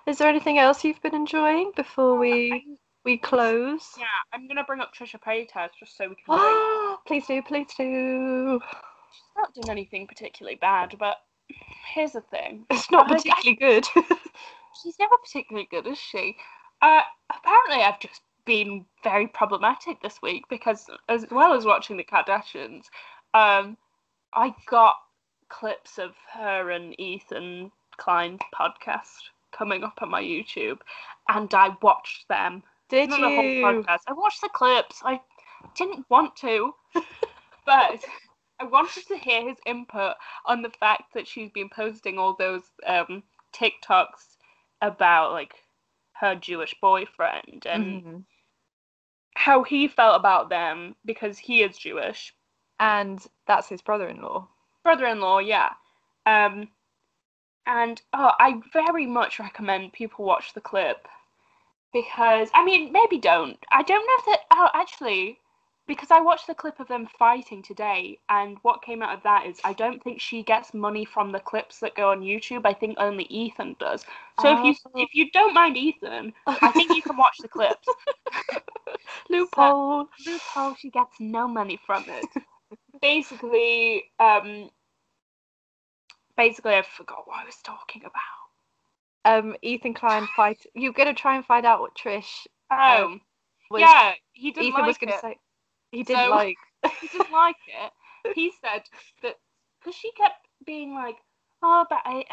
Is there anything else you've been enjoying before we I'm, close? yeah, I'm gonna bring up Trisha Paytas just so we can do. Ah, please do, please do. She's not doing anything particularly bad, but here's the thing. It's not particularly good. She's never particularly good, is she? Apparently, I've just been very problematic this week because, as well as watching the Kardashians, I got clips of her and Ethan Klein's podcast coming up on my YouTube, and I watched them. Did Not the whole you? podcast. I watched the clips. I didn't want to, but I wanted to hear his input on the fact that she's been posting all those TikToks about like her Jewish boyfriend and how he felt about them because he is Jewish. And that's his brother-in-law. Brother-in-law, yeah. And I very much recommend people watch the clip because, I mean, maybe don't. I don't know if that. Oh, actually, because I watched the clip of them fighting today, and what came out of that is I don't think she gets money from the clips that go on YouTube. I think only Ethan does. So if you don't mind Ethan, I think you can watch the clips. Loophole. So, loophole. She gets no money from it. Basically, I forgot what I was talking about. Ethan Klein fight. You're gonna try and find out what Trish. Yeah, he didn't Ethan like was gonna it. say he didn't like. He didn't like it. He said that because she kept being like, "Oh, but I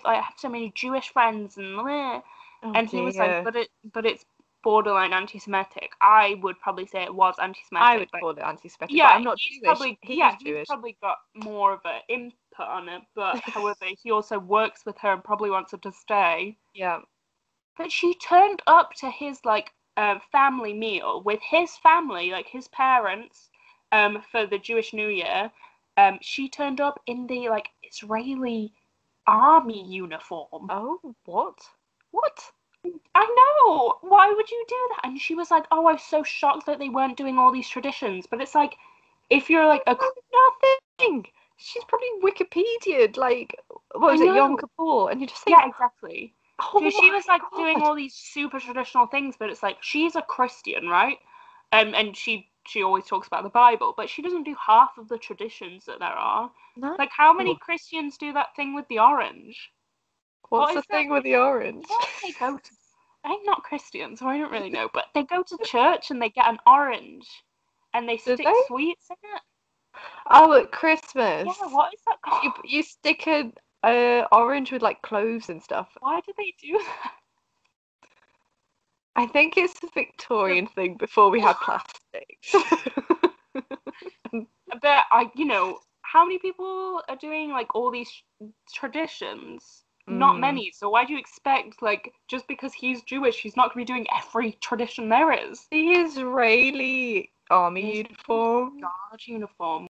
have so many Jewish friends and bleh." And he was like, "But it's borderline anti-Semitic." I would probably say it was anti-Semitic. I would call it anti-Semitic. Yeah, but I'm not Jewish. He's Jewish. He's probably got more of an input on it. But however, he also works with her and probably wants her to stay. Yeah. But she turned up to his like family meal with his family, like his parents, for the Jewish New Year. She turned up in the like Israeli army uniform. Oh, what? What? I know. Why would you do that? And she was like, "Oh, I was so shocked that they weren't doing all these traditions." But it's like, if you're like a nothing. She's probably Wikipedia'd like what was it, Yom Kippur, and you just think, yeah, exactly. Oh, she was like God. doing all these super traditional things, but it's like she's a Christian, right? And she always talks about the Bible, but she doesn't do half of the traditions that there are. No. Like, how many Christians do that thing with the orange? What's the thing with the orange? What do they go to? I'm not Christian, so I don't really know, but they go to church and they get an orange and they stick sweets in it. Oh, at Christmas. Yeah, what is that called? You stick an orange with like cloves and stuff. Why do they do that? I think it's a Victorian thing before we had plastics. But how many people are doing like all these traditions? Not many. So why do you expect, like, just because he's Jewish, he's not going to be doing every tradition there is? The Israeli army uniform. God uniform.